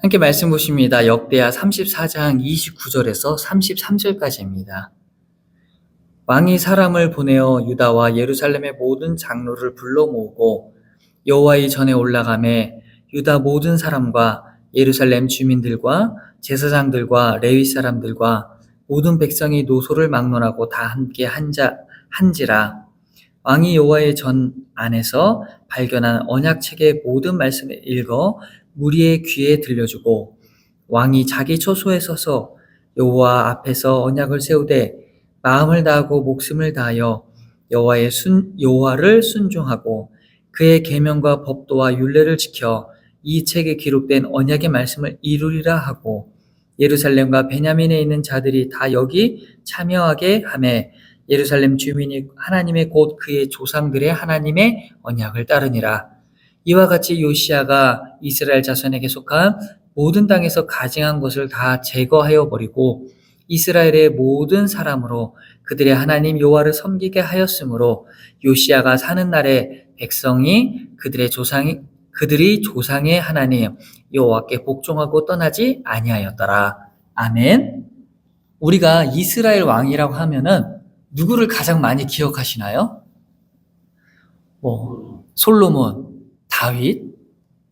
함께 말씀 보십니다. 역대하 34장 29절에서 33절까지입니다. 왕이 사람을 보내어 유다와 예루살렘의 모든 장로를 불러 모으고 여호와의 전에 올라가매 유다 모든 사람과 예루살렘 주민들과 제사장들과 레위 사람들과 모든 백성이 노소를 막론하고 다 함께 한지라. 왕이 여호와의 전 안에서 발견한 언약책의 모든 말씀을 읽어 무리의 귀에 들려주고 왕이 자기 처소에 서서 여호와 앞에서 언약을 세우되 마음을 다하고 목숨을 다하여 여호와를 순종하고 그의 계명과 법도와 율례를 지켜 이 책에 기록된 언약의 말씀을 이루리라 하고 예루살렘과 베냐민에 있는 자들이 다 여기 참여하게 하매 예루살렘 주민이 하나님의 곧 그의 조상들의 하나님의 언약을 따르니라. 이와 같이 요시야가 이스라엘 자손에게 속한 모든 땅에서 가증한 것을 다 제거하여 버리고 이스라엘의 모든 사람으로 그들의 하나님 여호와를 섬기게 하였으므로 요시야가 사는 날에 백성이 그들이 조상의 하나님 여호와께 복종하고 떠나지 아니하였더라. 아멘. 우리가 이스라엘 왕이라고 하면은 누구를 가장 많이 기억하시나요? 솔로몬, 다윗,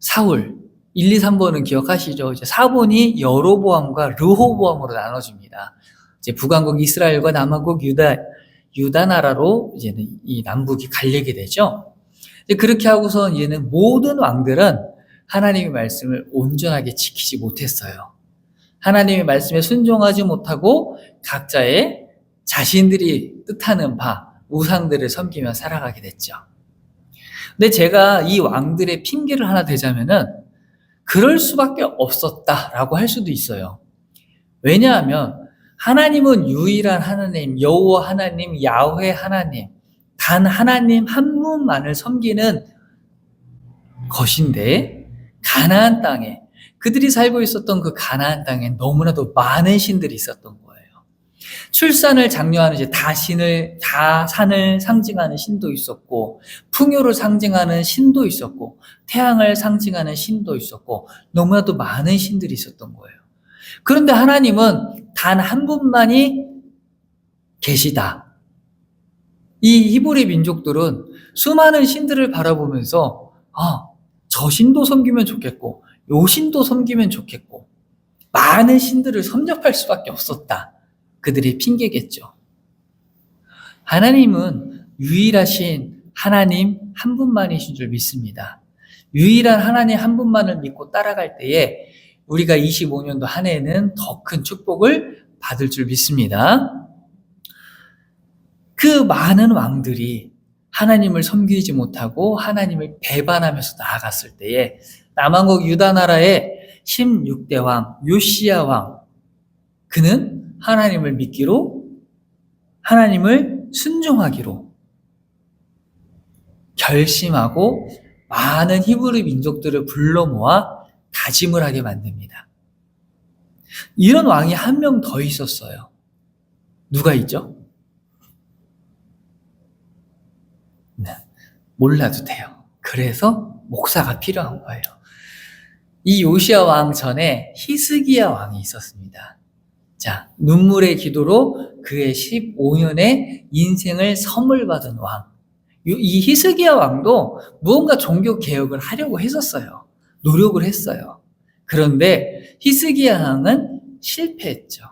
사울, 1, 2, 3번은 기억하시죠? 이제 4번이 여로보암과 르호보암으로 나눠집니다. 이제 북왕국 이스라엘과 남왕국 유다 나라로 이제는 이 남북이 갈리게 되죠. 이제 그렇게 하고서 이제는 모든 왕들은 하나님의 말씀을 온전하게 지키지 못했어요. 하나님의 말씀에 순종하지 못하고 각자의 자신들이 뜻하는 바 우상들을 섬기며 살아가게 됐죠. 근데 제가 이 왕들의 핑계를 하나 대자면은 그럴 수밖에 없었다라고 할 수도 있어요. 왜냐하면 하나님은 유일한 하나님, 여호와 하나님, 야훼 하나님, 단 하나님 한 분만을 섬기는 것인데 가나안 땅에 그들이 살고 있었던 그 가나안 땅에 너무나도 많은 신들이 있었던 거예요. 출산을 장려하는 이제 다산을 상징하는 신도 있었고, 풍요를 상징하는 신도 있었고, 태양을 상징하는 신도 있었고, 너무나도 많은 신들이 있었던 거예요. 그런데 하나님은 단 한 분만이 계시다. 이 히브리 민족들은 수많은 신들을 바라보면서 저 신도 섬기면 좋겠고, 요 신도 섬기면 좋겠고, 많은 신들을 섭렵할 수밖에 없었다. 그들의 핑계겠죠. 하나님은 유일하신 하나님 한 분만이신 줄 믿습니다. 유일한 하나님 한 분만을 믿고 따라갈 때에 우리가 25년도 한 해에는 더 큰 축복을 받을 줄 믿습니다. 그 많은 왕들이 하나님을 섬기지 못하고 하나님을 배반하면서 나아갔을 때에 남왕국 유다 나라의 16대 왕 요시야 왕, 그는 하나님을 믿기로, 하나님을 순종하기로 결심하고 많은 히브리 민족들을 불러 모아 다짐을 하게 만듭니다. 이런 왕이 한 명 더 있었어요. 누가 있죠? 네, 몰라도 돼요. 그래서 목사가 필요한 거예요. 이 요시야 왕 전에 히스기야 왕이 있었습니다. 자, 눈물의 기도로 그의 15년의 인생을 선물 받은 왕. 이 히스기야 왕도 무언가 종교 개혁을 하려고 했었어요. 노력을 했어요. 그런데 히스기야 왕은 실패했죠.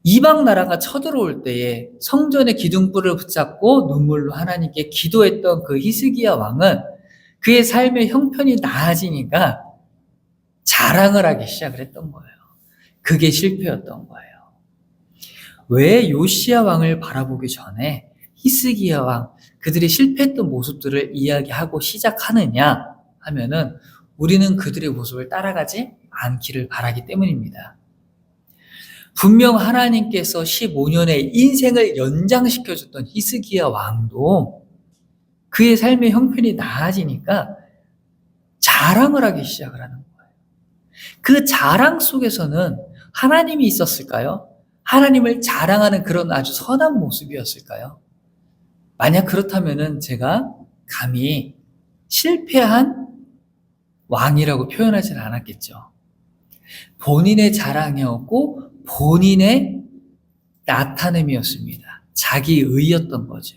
이방 나라가 쳐들어올 때에 성전의 기둥불을 붙잡고 눈물로 하나님께 기도했던 그 히스기야 왕은 그의 삶의 형편이 나아지니까 자랑을 하기 시작을 했던 거예요. 그게 실패였던 거예요. 왜 요시야 왕을 바라보기 전에 히스기야 왕, 그들이 실패했던 모습들을 이야기하고 시작하느냐 하면은 우리는 그들의 모습을 따라가지 않기를 바라기 때문입니다. 분명 하나님께서 15년의 인생을 연장시켜줬던 히스기야 왕도 그의 삶의 형편이 나아지니까 자랑을 하기 시작을 하는 거예요. 그 자랑 속에서는 하나님이 있었을까요? 하나님을 자랑하는 그런 아주 선한 모습이었을까요? 만약 그렇다면은 제가 감히 실패한 왕이라고 표현하진 않았겠죠. 본인의 자랑이었고 본인의 나타냄이었습니다. 자기 의였던 거죠.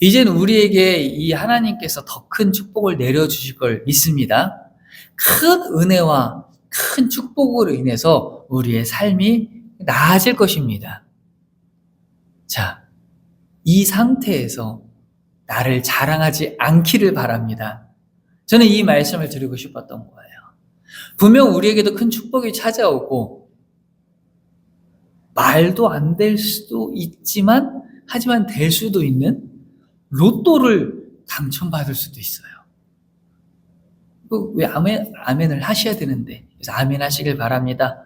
이제는 우리에게 이 하나님께서 더 큰 축복을 내려주실 걸 믿습니다. 큰 은혜와 큰 축복으로 인해서 우리의 삶이 나아질 것입니다. 자, 이 상태에서 나를 자랑하지 않기를 바랍니다. 저는 이 말씀을 드리고 싶었던 거예요. 분명 우리에게도 큰 축복이 찾아오고 말도 안 될 수도 있지만 하지만 될 수도 있는 로또를 당첨받을 수도 있어요. 왜 아멘을 하셔야 되는데. 그래서 아멘 하시길 바랍니다.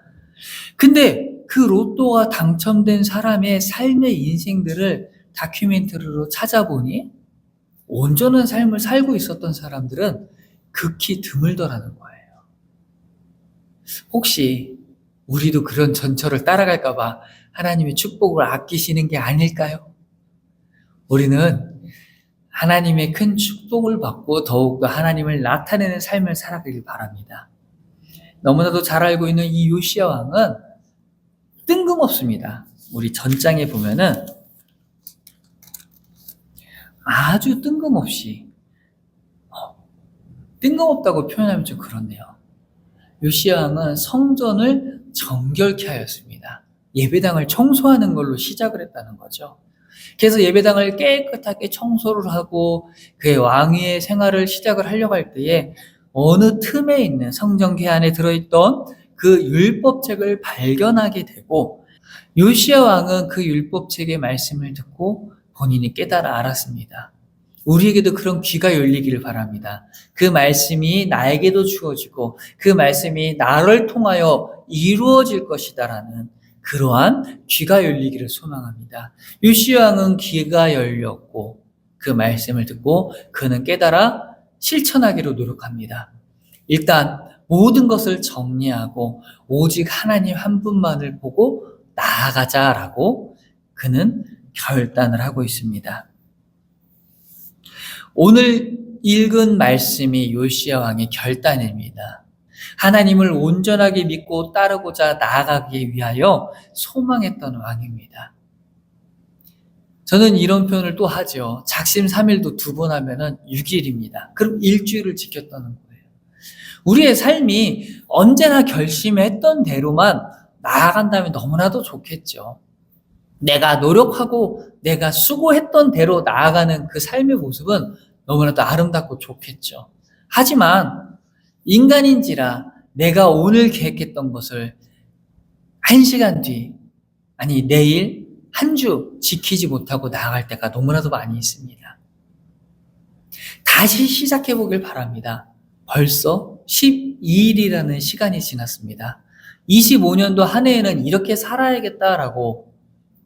근데 그 로또가 당첨된 사람의 삶의 인생들을 다큐멘터리로 찾아보니 온전한 삶을 살고 있었던 사람들은 극히 드물더라는 거예요. 혹시 우리도 그런 전철을 따라갈까봐 하나님의 축복을 아끼시는 게 아닐까요? 우리는 하나님의 큰 축복을 받고 더욱더 하나님을 나타내는 삶을 살아가길 바랍니다. 너무나도 잘 알고 있는 이 요시야 왕은 뜬금없습니다. 우리 전장에 보면은 아주 뜬금없이 뜬금없다고 표현하면 좀 그렇네요. 요시야 왕은 성전을 정결케 하였습니다. 예배당을 청소하는 걸로 시작을 했다는 거죠. 그래서 예배당을 깨끗하게 청소를 하고 그의 왕위의 생활을 시작을 하려고 할 때에 어느 틈에 있는 성전계 안에 들어있던 그 율법책을 발견하게 되고 요시야 왕은 그 율법책의 말씀을 듣고 본인이 깨달아 알았습니다. 우리에게도 그런 귀가 열리기를 바랍니다. 그 말씀이 나에게도 주어지고 그 말씀이 나를 통하여 이루어질 것이다라는 그러한 귀가 열리기를 소망합니다. 요시야 왕은 귀가 열렸고 그 말씀을 듣고 그는 깨달아 실천하기로 노력합니다. 일단 모든 것을 정리하고 오직 하나님 한 분만을 보고 나아가자라고 그는 결단을 하고 있습니다. 오늘 읽은 말씀이 요시야 왕의 결단입니다. 하나님을 온전하게 믿고 따르고자 나아가기 위하여 소망했던 왕입니다. 저는 이런 표현을 또 하죠. 작심삼일도 2번 하면은 6일입니다. 그럼 일주일을 지켰다는 거예요. 우리의 삶이 언제나 결심했던 대로만 나아간다면 너무나도 좋겠죠. 내가 노력하고 내가 수고했던 대로 나아가는 그 삶의 모습은 너무나도 아름답고 좋겠죠. 하지만 인간인지라 내가 오늘 계획했던 것을 1시간 뒤, 아니 내일, 한 주 지키지 못하고 나아갈 때가 너무나도 많이 있습니다. 다시 시작해 보길 바랍니다. 벌써 12일이라는 시간이 지났습니다. 25년도 한 해에는 이렇게 살아야겠다라고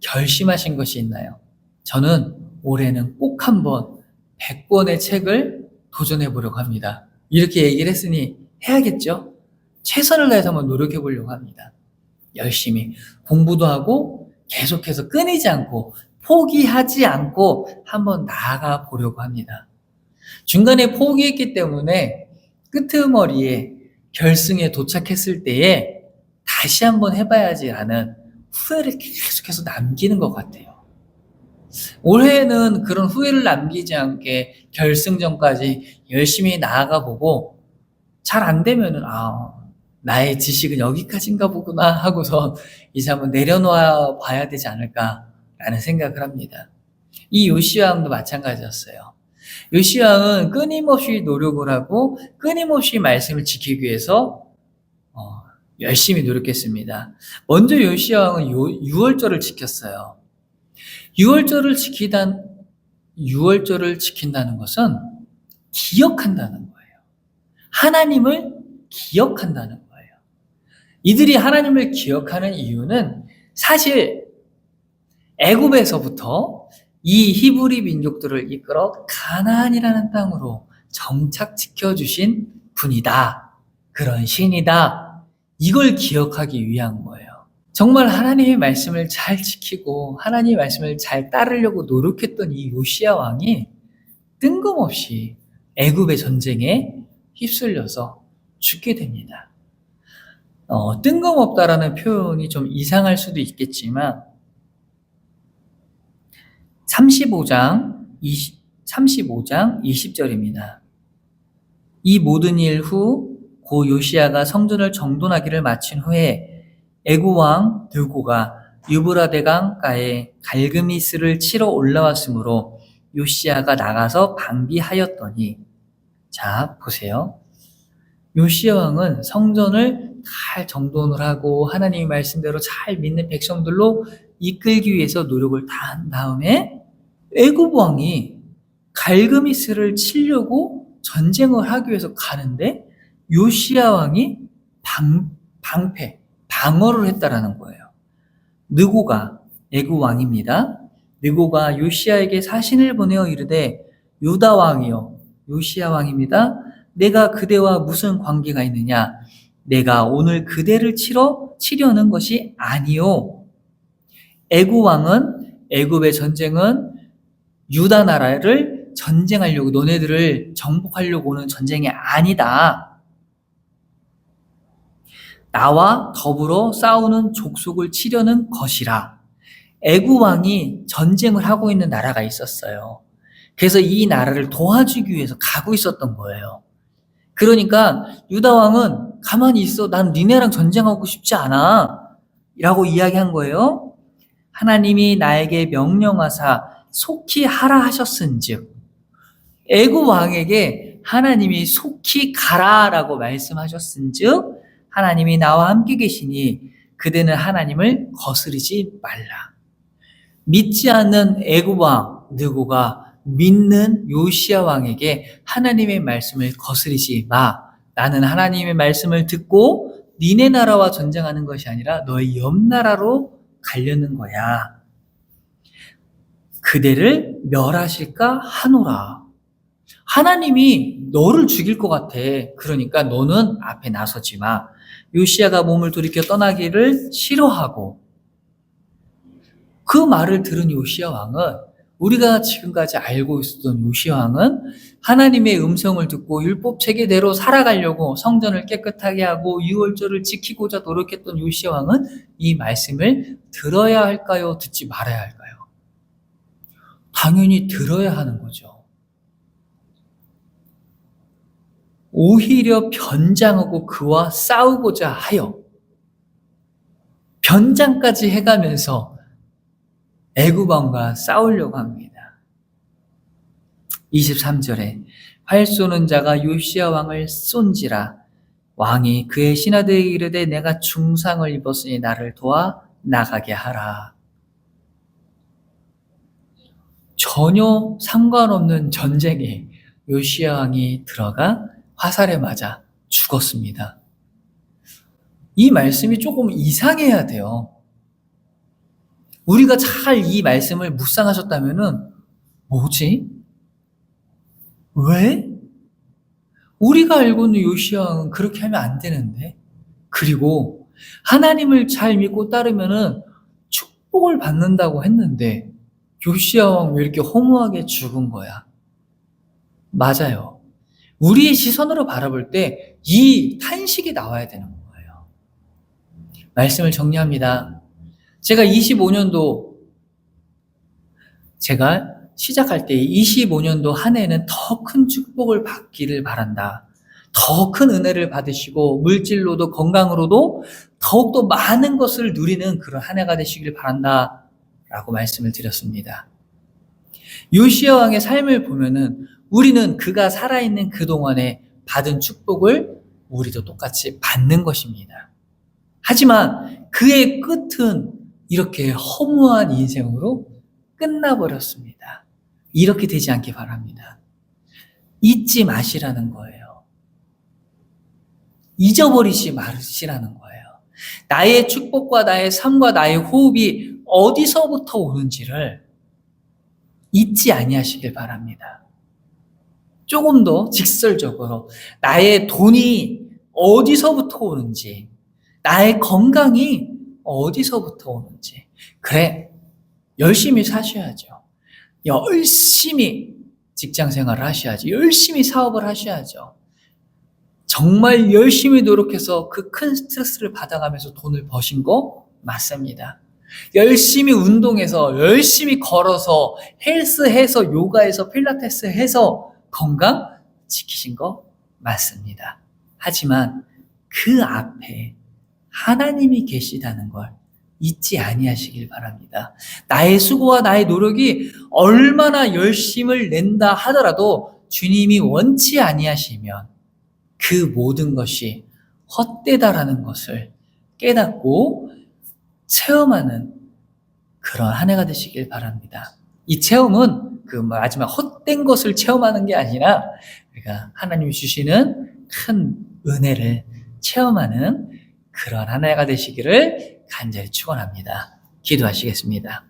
결심하신 것이 있나요? 저는 올해는 꼭 한번 100권의 책을 도전해 보려고 합니다. 이렇게 얘기를 했으니 해야겠죠? 최선을 다해서 한번 노력해 보려고 합니다. 열심히 공부도 하고 계속해서 끊이지 않고 포기하지 않고 한번 나아가 보려고 합니다. 중간에 포기했기 때문에 끄트머리에 결승에 도착했을 때에 다시 한번 해봐야지라는 후회를 계속해서 남기는 것 같아요. 올해는 그런 후회를 남기지 않게 결승전까지 열심히 나아가 보고 잘 안 되면은 나의 지식은 여기까지인가 보구나 하고서 이제 한번 내려놓아 봐야 되지 않을까라는 생각을 합니다. 이 요시야 왕도 마찬가지였어요. 요시야 왕은 끊임없이 노력을 하고 끊임없이 말씀을 지키기 위해서 열심히 노력했습니다. 먼저 요시야 왕은 유월절을 지켰어요. 유월절을 지킨다는 것은 기억한다는 거예요. 하나님을 기억한다는 거예요. 이들이 하나님을 기억하는 이유는 사실 애굽에서부터 이 히브리 민족들을 이끌어 가나안이라는 땅으로 정착시켜 주신 분이다. 그런 신이다. 이걸 기억하기 위한 거예요. 정말 하나님의 말씀을 잘 지키고 하나님의 말씀을 잘 따르려고 노력했던 이 요시야 왕이 뜬금없이 애굽의 전쟁에 휩쓸려서 죽게 됩니다. 뜬금없다라는 표현이 좀 이상할 수도 있겠지만 35장 20절입니다. 이 모든 일 후 고 요시야가 성전을 정돈하기를 마친 후에 애굽 왕 느고가 유브라데 강가에 갈그미스를 치러 올라왔으므로 요시야가 나가서 방비하였더니, 자 보세요. 요시야 왕은 성전을 잘 정돈을 하고 하나님의 말씀대로 잘 믿는 백성들로 이끌기 위해서 노력을 다 한 다음에 애굽 왕이 갈그미스를 치려고 전쟁을 하기 위해서 가는데 요시야 왕이 방어를 했다라는 거예요. 느고가 애굽 왕입니다. 느고가 요시야에게 사신을 보내어 이르되 유다 왕이요 요시야 왕입니다. 내가 그대와 무슨 관계가 있느냐? 내가 오늘 그대를 치려는 것이 아니요. 애굽 왕은 애굽의 전쟁은 유다 나라를 전쟁하려고 너네들을 정복하려고 오는 전쟁이 아니다. 나와 더불어 싸우는 족속을 치려는 것이라. 애굽 왕이 전쟁을 하고 있는 나라가 있었어요. 그래서 이 나라를 도와주기 위해서 가고 있었던 거예요. 그러니까 유다 왕은 가만히 있어. 난 니네랑 전쟁하고 싶지 않아. 라고 이야기한 거예요. 하나님이 나에게 명령하사 속히 하라 하셨은즉, 애굽 왕에게 하나님이 속히 가라라고 말씀하셨은즉 하나님이 나와 함께 계시니 그대는 하나님을 거스르지 말라. 믿지 않는 애굽 왕 느고가 믿는 요시야 왕에게 하나님의 말씀을 거스르지 마. 나는 하나님의 말씀을 듣고 니네 나라와 전쟁하는 것이 아니라 너의 옆 나라로 가려는 거야. 그대를 멸하실까 하노라. 하나님이 너를 죽일 것 같아. 그러니까 너는 앞에 나서지 마. 요시야가 몸을 돌이켜 떠나기를 싫어하고, 그 말을 들은 요시야 왕은, 우리가 지금까지 알고 있었던 요시야 왕은 하나님의 음성을 듣고 율법 체계대로 살아가려고 성전을 깨끗하게 하고 유월절을 지키고자 노력했던 요시야 왕은 이 말씀을 들어야 할까요? 듣지 말아야 할까요? 당연히 들어야 하는 거죠. 오히려 변장하고 그와 싸우고자 하여 변장까지 해가면서 애굽 왕과 싸우려고 합니다. 23절에 활 쏘는 자가 요시야 왕을 쏜지라. 왕이 그의 신하들에게 이르되 내가 중상을 입었으니 나를 도와 나가게 하라. 전혀 상관없는 전쟁에 요시야 왕이 들어가 화살에 맞아 죽었습니다. 이 말씀이 조금 이상해야 돼요. 우리가 잘 이 말씀을 묵상하셨다면은 뭐지? 왜? 우리가 알고 있는 요시야 왕은 그렇게 하면 안 되는데, 그리고 하나님을 잘 믿고 따르면은 축복을 받는다고 했는데 요시야 왕 왜 이렇게 허무하게 죽은 거야? 맞아요. 우리의 시선으로 바라볼 때 이 탄식이 나와야 되는 거예요. 말씀을 정리합니다. 제가 시작할 때 25년도 한 해는 더 큰 축복을 받기를 바란다. 더 큰 은혜를 받으시고 물질로도 건강으로도 더욱더 많은 것을 누리는 그런 한 해가 되시길 바란다. 라고 말씀을 드렸습니다. 요시야 왕의 삶을 보면은 우리는 그가 살아있는 그동안에 받은 축복을 우리도 똑같이 받는 것입니다. 하지만 그의 끝은 이렇게 허무한 인생으로 끝나버렸습니다. 이렇게 되지 않기 바랍니다. 잊지 마시라는 거예요. 잊어버리지 마시라는 거예요. 나의 축복과 나의 삶과 나의 호흡이 어디서부터 오는지를 잊지 아니하시길 바랍니다. 조금 더 직설적으로 나의 돈이 어디서부터 오는지, 나의 건강이 어디서부터 오는지, 그래, 열심히 사셔야죠. 열심히 직장 생활을 하셔야죠. 열심히 사업을 하셔야죠. 정말 열심히 노력해서 그 큰 스트레스를 받아가면서 돈을 버신 거 맞습니다. 열심히 운동해서, 열심히 걸어서, 헬스해서, 요가해서, 필라테스 해서 건강 지키신 거 맞습니다. 하지만 그 앞에 하나님이 계시다는 걸 잊지 아니하시길 바랍니다. 나의 수고와 나의 노력이 얼마나 열심을 낸다 하더라도 주님이 원치 아니하시면 그 모든 것이 헛되다라는 것을 깨닫고 체험하는 그런 한 해가 되시길 바랍니다. 이 체험은 그 마지막 헛된 것을 체험하는 게 아니라 우리가 하나님이 주시는 큰 은혜를 체험하는 그런 한 해가 되시기를 간절히 축원합니다. 기도하시겠습니다.